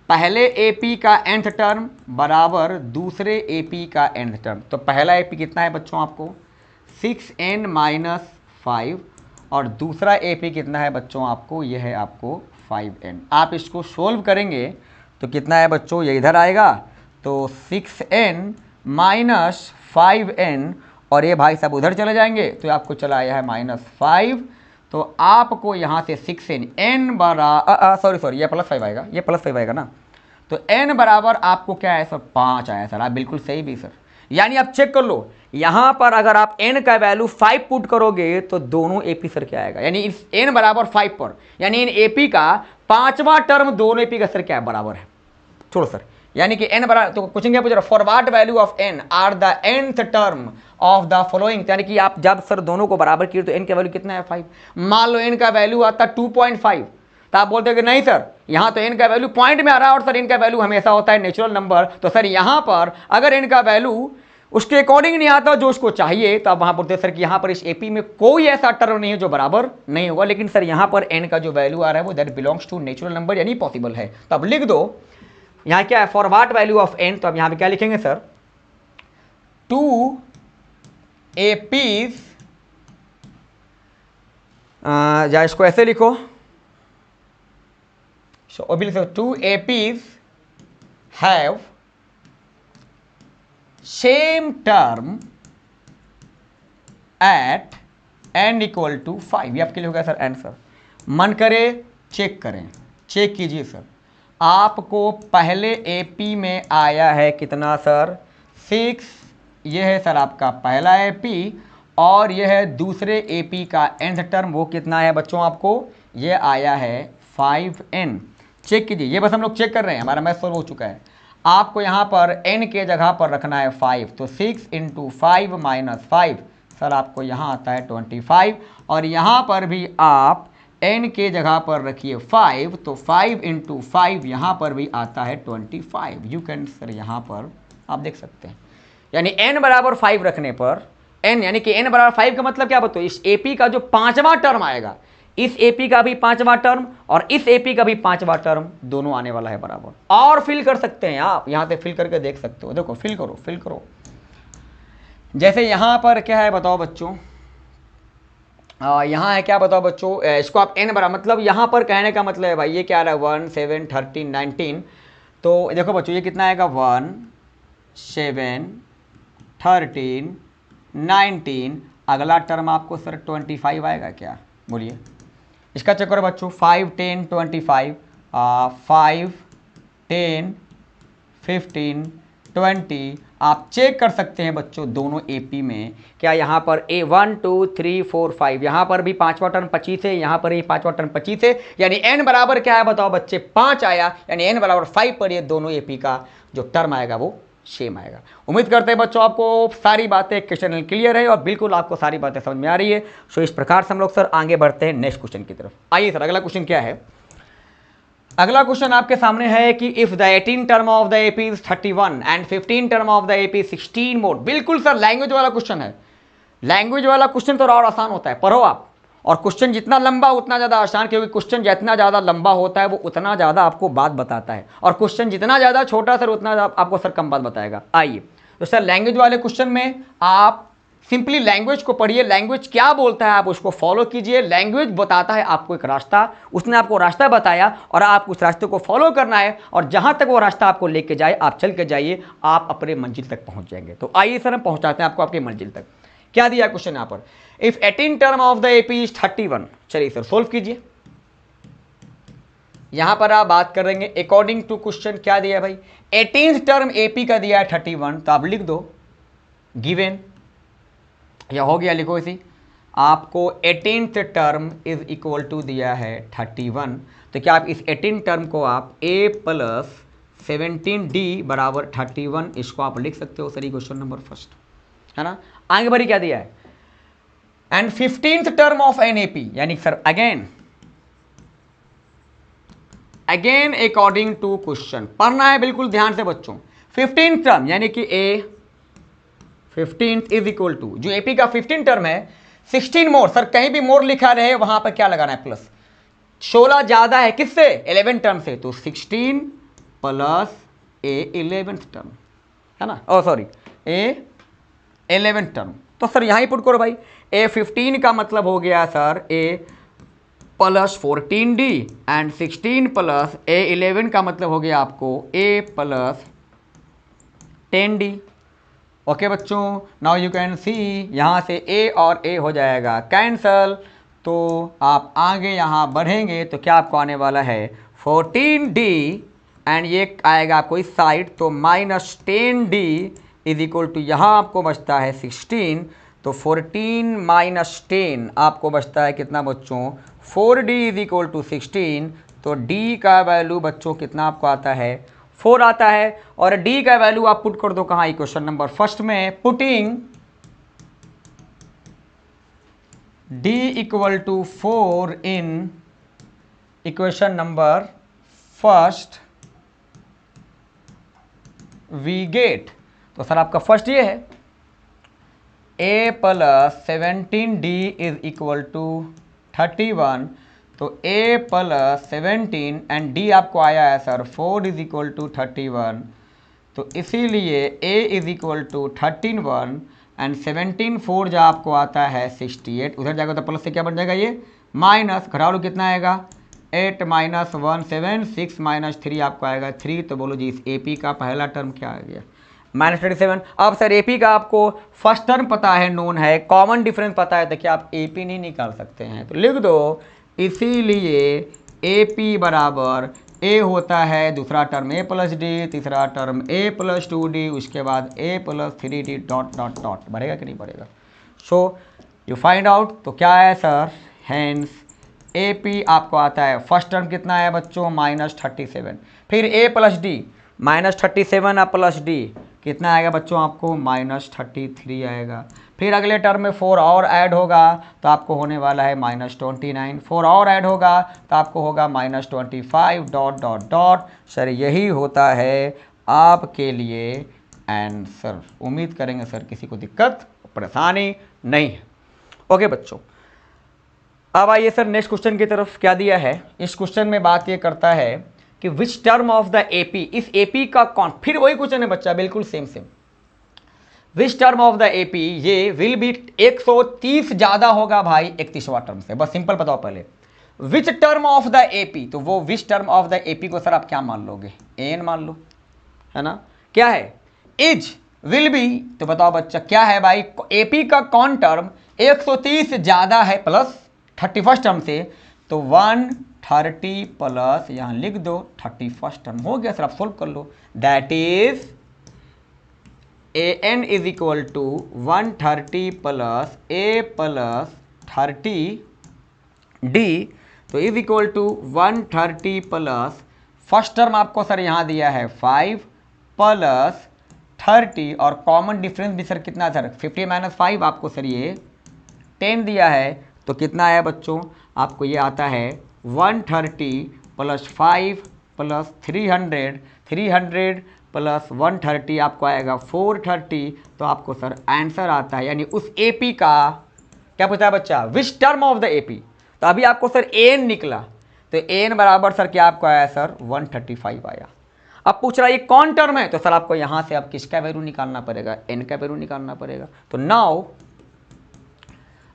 पहले AP का nth टर्म बराबर दूसरे AP का nth टर्म, तो पहला AP कितना है बच्चों आपको 6n माइनस 5 और दूसरा AP कितना है बच्चों आपको, ये है आपको 5n। आप इसको सोल्व करेंगे तो कितना है बच्चों, ये इधर आएगा तो 6n माइनस 5n, और ये भाई साहब उधर चले जाएंगे तो आपको चला आया है -5। तो आपको यहाँ से 6n n बराबर सॉरी ये +5 आएगा, ये +5 आएगा ना, तो n बराबर आपको क्या है सर, 5 आया सर। आप बिल्कुल सही भी सर, यानी आप चेक कर लो यहाँ पर अगर आप n का वैल्यू 5 पुट करोगे तो दोनों AP सर क्या आएगा, यानी इस n बराबर 5 पर, यानी इन AP का 5वां टर्म दोनों AP का सर क्या है, बराबर है। छोड़ो सर, यानी कि n बराबर, तो क्वेश्चन क्या पूछ रहा है, for what value of n are the nth term of the following, यानी कि आप जब सर दोनों को बराबर किए तो n का वैल्यू कितना है, 5। मान लो n का वैल्यू आता 2.5, तो आप बोलते हैं कि नहीं सर यहाँ तो n का वैल्यू पॉइंट में आ रहा है और सर n का वैल्यू हमेशा होता है नेचुरल नंबर, तो सर यहाँ पर अगर n का वैल्यू उसके अकॉर्डिंग नहीं आता जो उसको चाहिए, तो आप वहाँ बोलते हैं सर कि यहाँ पर इस AP में कोई ऐसा टर्म नहीं है जो बराबर नहीं होगा, लेकिन सर यहाँ पर n का जो वैल्यू आ रहा है वो that belongs to natural number, यानी पॉसिबल है। तो अब लिख दो यहाँ क्या है, for what value of n, तो अब यहाँ पे क्या लिखेंगे सर, 2 APs, या इसको ऐसे लिखो, so obviously 2 APs have same term at n equal to 5। ये आपके लिए हो गया सर आंसर। मन करे चेक करें, चेक कीजिए सर, आपको पहले AP में आया है कितना सर, 6, ये है सर आपका पहला AP, और यह है दूसरे AP का nth टर्म, वो कितना है बच्चों आपको, ये आया है 5n। चेक कीजिए, ये बस हम लोग चेक कर रहे हैं, हमारा मैथ सॉल्व हो चुका है। आपको यहाँ पर n के जगह पर रखना है 5, तो 6 × 5 - 5 सर आपको यहाँ आता है 25, और यहाँ पर भी आप n के जगह पर रखिए 5, तो 5 × 5 यहाँ पर भी आता है 25। यू कैन सर यहाँ पर आप देख सकते हैं, यानी n बराबर 5 रखने पर n, यानी कि n बराबर 5 का मतलब क्या बताओ, इस AP का जो 5वां टर्म आएगा, इस AP का भी 5वां टर्म और इस AP का भी 5वां टर्म दोनों आने वाला है बराबर। और फिल कर सकते हैं आप, यहाँ से फिल करके देख सकते हो, देखो फिल करो, फिल करो। जैसे यहाँ पर क्या है बताओ बच्चों, यहाँ है क्या बताओ बच्चों, इसको आप n बराबर, मतलब यहाँ पर कहने का मतलब है भाई, ये क्या आ रहा है 1 7 13 19, तो देखो बच्चों ये कितना आएगा, 1 7 13 19, अगला टर्म आपको सर 25 आएगा क्या, बोलिए। इसका चेक करो बच्चों, 5 10 25, 5 10 15 20, आप चेक कर सकते हैं बच्चों दोनों AP में, क्या यहाँ पर 1 2 3 4 5, यहाँ पर भी 5वां टर्म 25 है, यहाँ पर भी 5वां टर्म 25 है, यानी n बराबर क्या है बताओ बच्चे, 5 आया, यानी n बराबर 5 पर ये दोनों AP का जो टर्म आएगा वो सेम आएगा। उम्मीद करते हैं बच्चों आपको सारी बातें क्वेश्चन क्लियर है और बिल्कुल आपको सारी बातें समझ में आ रही है। सो इस प्रकार से हम लोग सर आगे बढ़ते हैं नेक्स्ट क्वेश्चन की तरफ। आइए सर, अगला क्वेश्चन क्या है, अगला क्वेश्चन आपके सामने है कि if the 18 term of the AP is 31 and 15 term of the AP 16 मोर। बिल्कुल सर लैंग्वेज वाला क्वेश्चन है, लैंग्वेज वाला क्वेश्चन तो और आसान होता है, पढ़ो आप, और क्वेश्चन जितना लंबा उतना ज़्यादा आसान, क्योंकि क्वेश्चन जितना ज़्यादा लंबा होता है वो उतना ज़्यादा आपको बात बताता है, और क्वेश्चन जितना ज़्यादा छोटा सर उतना आपको सर कम बात बताएगा। आइए तो सर लैंग्वेज वाले क्वेश्चन में आप सिंपली लैंग्वेज को पढ़िए, लैंग्वेज क्या बोलता है आप उसको फॉलो कीजिए। लैंग्वेज बताता है आपको एक रास्ता, उसने आपको रास्ता बताया और आप उस रास्ते को फॉलो करना है, और जहाँ तक वो रास्ता आपको लेके जाए आप चल के जाइए, आप अपने मंजिल तक पहुँच जाएंगे। तो आइए सर हम पहुँचाते हैं आपको आपकी मंजिल तक। क्या दिया क्वेश्चन यहाँ पर, if 18 term of the AP is 31। चलिए सर सोल्व कीजिए। यहां पर आप बात करेंगे अकॉर्डिंग टू क्वेश्चन, क्या दिया है भाई, 18th टर्म AP का दिया है 31, तो आप लिख दो गिवन, या हो गया, लिखो इसी, आपको 18th term is equal to दिया है 31, तो क्या आप इस 18 टर्म को आप A + 17D बराबर 31, इसको आप लिख सकते हो सर, क्वेश्चन नंबर फर्स्ट है ना। आगे बढ़ी, क्या दिया है, and 15th term of n AP, यानी sir again according to question पढ़ना है बिल्कुल ध्यान से बच्चों। 15th टर्म यानी कि A 15th is equal to, जो AP का 15 टर्म है 16 मोर, सर कहीं भी मोर लिखा रहे वहां पर क्या लगाना है, प्लस। 16 ज्यादा है किससे, 11 टर्म से, तो 16 + A 11th टर्म है ना, सॉरी A 11th टर्म, तो सर यहाँ ही पुट करो भाई, A15 का मतलब हो गया sir A plus 14D and 16 plus A11 का मतलब हो गया आपको A प्लस 10D। ओके बच्चों, नाउ यू कैन सी यहाँ से A और A हो जाएगा कैंसल, तो आप आगे यहाँ बढ़ेंगे तो क्या आपको आने वाला है 14D एंड ये आएगा आपको इस साइड, तो minus 10D is equal to यहाँ आपको बचता है 16, तो 14 माइनस 10 आपको बचता है कितना बच्चों 4D इज इक्वल टू 16, तो D का वैल्यू बच्चों कितना आपको आता है 4 आता है, और D का वैल्यू आप पुट कर दो कहाँ इक्वेशन नंबर फर्स्ट में, putting D equal to 4 in equation number first we get, तो सर आपका फर्स्ट ये है A plus 17D is equal to 31, तो A प्लस 17 एंड D आपको आया है सर 4 इज इक्वल टू 31, तो इसीलिए A is equal to 13 and 17 4 जो आपको आता है 68, उधर जाएगा तो प्लस से क्या बन जाएगा ये माइनस, घटा लो कितना आएगा 8 माइनस 1 7 6 माइनस 3 आपको आएगा 3, तो बोलो जी इस AP का पहला टर्म क्या आ गया -37। अब सर AP का आपको फर्स्ट टर्म पता है, नोन है, कॉमन डिफरेंस पता है, तो क्या आप AP नहीं निकाल सकते हैं, तो लिख दो इसीलिए AP बराबर A होता है दूसरा टर्म A प्लस D, तीसरा टर्म A प्लस 2D, उसके बाद A plus 3D dot dot dot, बढ़ेगा कि नहीं बढ़ेगा। सो यू फाइंड आउट, तो क्या है सर हैंस AP आपको आता है फर्स्ट टर्म कितना है बच्चों -37, फिर A प्लस D -37 और प्लस D कितना आएगा बच्चों आपको -33 आएगा, फिर अगले टर्म में 4 और ऐड होगा तो आपको होने वाला है -29, 4 और ऐड होगा तो आपको होगा -25 डॉट डॉट डॉट। सर यही होता है आपके लिए आंसर। उम्मीद करेंगे सर किसी को दिक्कत परेशानी नहीं है। ओके बच्चों, अब आइए सर नेक्स्ट क्वेश्चन की तरफ। क्या दिया है इस क्वेश्चन में, बात ये करता है कि which term of the AP, इस AP का कौन, फिर वही क्वेश्चन है बच्चा बिल्कुल same which term of the AP ये विल बी 130 ज्यादा होगा भाई 31वां टर्म से, बस सिंपल बताओ पहले which term of the AP, तो वो which term of the AP को सर आप क्या मान लोगे एन मान लो, है ना, क्या है इज विल बी, तो बताओ बच्चा क्या है भाई AP का कौन टर्म 130 ज्यादा है प्लस 31st टर्म से, तो 130 प्लस यहां लिख दो 31st टर्म, हो गया सर, आप सोल्व कर लो, that is AN is equal to 130 plus A plus 30D, तो is equal to 130 plus first term आपको सर यहाँ दिया है 5 प्लस 30, और कॉमन डिफरेंस भी सर कितना सर 50 माइनस 5 आपको सर ये 10 दिया है, तो कितना आया बच्चों आपको ये आता है 130 प्लस 5 प्लस 300 प्लस 130 आपको आएगा 430, तो आपको सर आंसर आता है, यानी उस AP का क्या पूछा है बच्चा which term of the AP, तो अभी आपको सर AN निकला, तो AN बराबर सर क्या आपको आया सर 135 आया। अब पूछ रहा है ये कौन टर्म है, तो सर आपको यहाँ से अब किसका वैल्यू निकालना पड़ेगा N का वैल्यू निकालना पड़ेगा। तो नाउ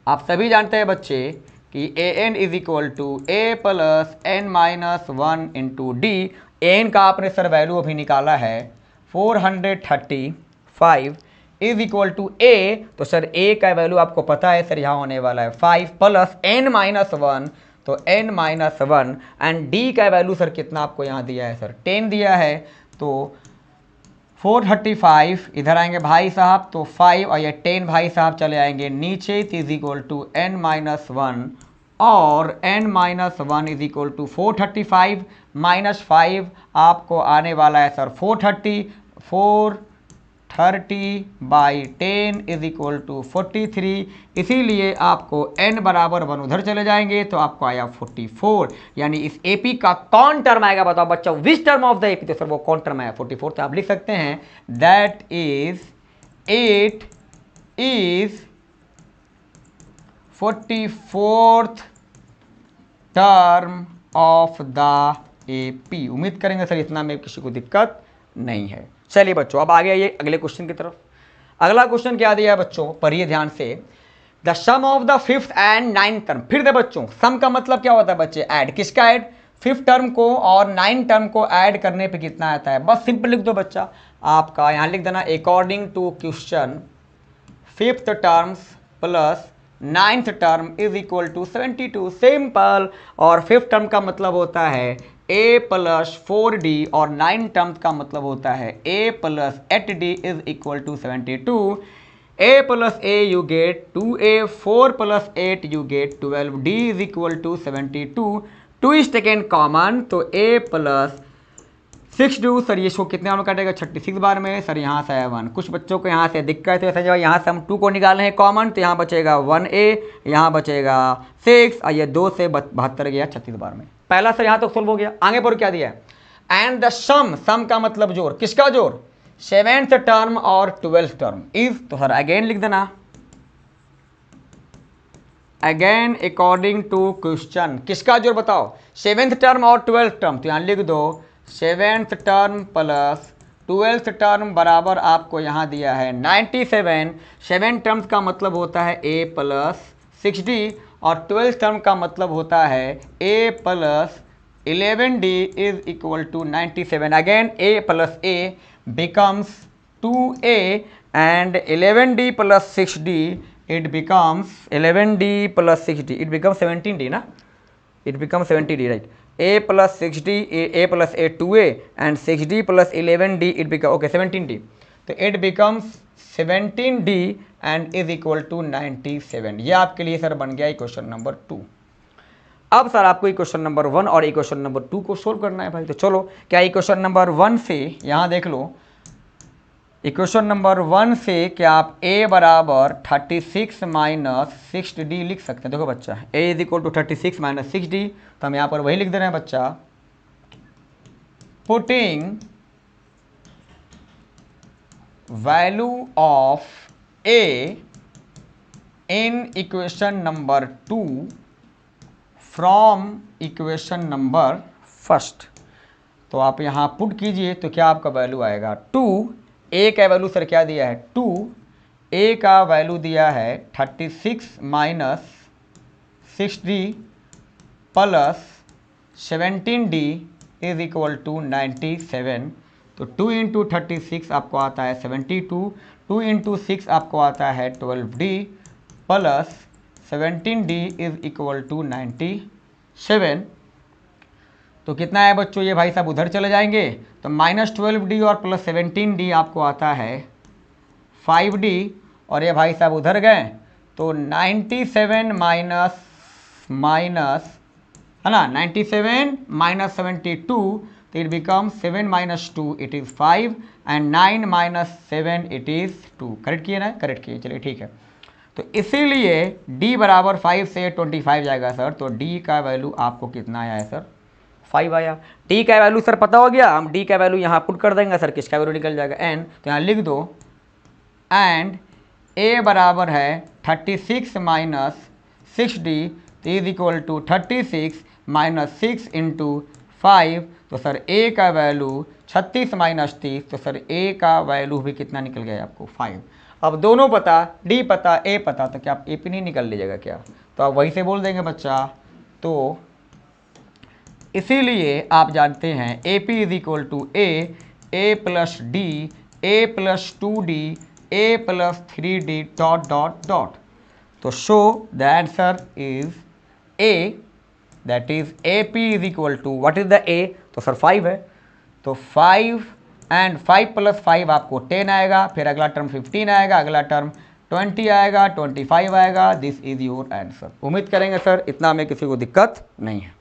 आप सभी जानते हैं बच्चे कि AN is equal to A plus N minus 1 into D, AN का आपने सर वैल्यू अभी निकाला है 435 इज इक्वल टू A, तो सर A का वैल्यू आपको पता है सर यहाँ होने वाला है 5 प्लस N माइनस 1, तो N माइनस 1 एंड D का वैल्यू सर कितना आपको यहाँ दिया है सर 10 दिया है, तो 435 इधर आएंगे भाई साहब, तो 5 और ये 10 भाई साहब चले आएंगे नीचे, is equal to N minus 1, और N minus 1 is equal to 435 minus 5 आपको आने वाला है sir 430 by 10 is equal to 43, इसीलिए आपको n बराबर 1 उधर चले जाएंगे तो आपको आया 44, यानी इस AP का कौन टर्म आएगा बताओ बच्चा which term of the AP, तो सर वो कौन टर्म आया 44, तो आप लिख सकते हैं that is 8 is 44th term of the AP। उम्मीद करेंगे सर इतना में किसी को दिक्कत नहीं है। चलिए बच्चों अब आगे आइए अगले क्वेश्चन की तरफ। अगला क्वेश्चन क्या दिया है बच्चों, पढ़िए ध्यान से। The sum of the fifth and ninth term, फिर दे बच्चों, सम का मतलब क्या होता है बच्चे, ऐड। किसका ऐड, फिफ्थ टर्म को और नाइन्थ टर्म को ऐड करने पे कितना आता है, बस सिंपल लिख दो बच्चा आपका, यहां लिख देना according to question fifth terms plus ninth term is equal to 72, simple. और फिफ्थ टर्म का मतलब होता है a प्लस 4d और नाइन टर्म का मतलब होता है a plus 8d is equal to 72। a plus a you get 2a, 4 plus 8 you get 12, d is equal to 72। 2 is taken common, तो a प्लस 6 सर ये इसको कितने बार में काटेगा, 36 बार में। सर यहाँ से आया 1, कुछ बच्चों को यहाँ से दिक्कत है, सर यहाँ से हम 2 को निकाल रहे हैं कॉमन, तो यहाँ बचेगा 1a, यहाँ बचेगा 6 और ये 2 से 72 गया 36 बार में। पहला सर यहाँ तक सोल्व हो गया। आगे पर क्या दिया है, एंड द सम, सम का मतलब जोड़, किसका जोड़, सेवेंथ टर्म और 12th टर्म इज, तो सर अगेन लिख देना, अगेन अकॉर्डिंग टू क्वेश्चन, किसका जोड़ बताओ, सेवेंथ टर्म और 12th टर्म, तो यहाँ लिख दो seventh term plus 12th term बराबर आपको यहाँ दिया है 97। 7 टर्म्स का मतलब होता है a प्लस 6d और 12th टर्म का मतलब होता है a plus 11d is equal to 97। Again a plus a becomes 2a and 11d plus 6d it becomes 11d plus 6d it becomes 17d ना, it becomes 70d right। a plus 6d, a plus a 2a and 6d plus 11d it becomes okay 17d, तो it becomes 17d and is equal to 97। ये आपके लिए sir बन गया question number 2। अब sir आपको equation number 1 और equation number 2 को सोल्व करना है भाई। तो चलो, क्या इक्वेशन नंबर 1 से यहाँ देख लो, इक्वेशन नंबर 1 से क्या आप a बराबर 36 माइनस 6d लिख सकते हैं। देखो बच्चा, a is equal to 36 minus 6d, तो हम यहाँ पर वही लिख दे रहे हैं बच्चा, putting value of a in equation number 2 from equation number first. तो आप यहाँ पुट कीजिए, तो क्या आपका वैल्यू आएगा 2, a का वैल्यू सर क्या दिया है 2, a का वैल्यू दिया है 36 minus 6d plus 17d is equal to 97। तो 2 इंटू 36 आपको आता है 72, 2 इंटू 6 आपको आता है 12d plus 17d is equal to 97। तो कितना है बच्चों, ये भाई साहब उधर चले जाएंगे, तो माइनस 12d और प्लस 17d आपको आता है 5d, और ये भाई साहब उधर गए, तो 97 माइनस माइनस है ना, 97 माइनस 72, तो it become 7 minus 2 it is 5 and 9 minus 7 it is 2। Correct किए ना, करेक्ट किए, चलिए ठीक है। तो इसीलिए d बराबर 5 से 25 जाएगा सर, तो d का वैल्यू आपको कितना आया है सर, 5 आया। d का वैल्यू सर पता हो गया, हम d का वैल्यू यहाँ पुट कर देंगे सर, किसका वैल्यू निकल जाएगा n, तो यहाँ लिख दो एंड a बराबर है 36 minus 6d is equal to 36 minus 6 into 5, तो सर a का वैल्यू 36 माइनस 30, तो सर a का वैल्यू भी कितना निकल गया आपको 5। अब दोनों पता, d पता a पता, तो क्या आप a p नहीं निकल लीजिएगा क्या, तो आप वही से बोल देंगे बच्चा। तो इसीलिए आप जानते हैं A P is equal to a plus d, a plus 2d, a plus 3d dot dot dot. तो so the answer is a, that is A P is equal to what is the a, तो sir 5 है, तो 5 and 5 plus 5 आपको 10 आएगा, फिर अगला term 15 आएगा, अगला टर्म 20 आएगा, 25 आएगा। This is your answer. उम्मीद करेंगे सर इतना में किसी को दिक्कत नहीं है।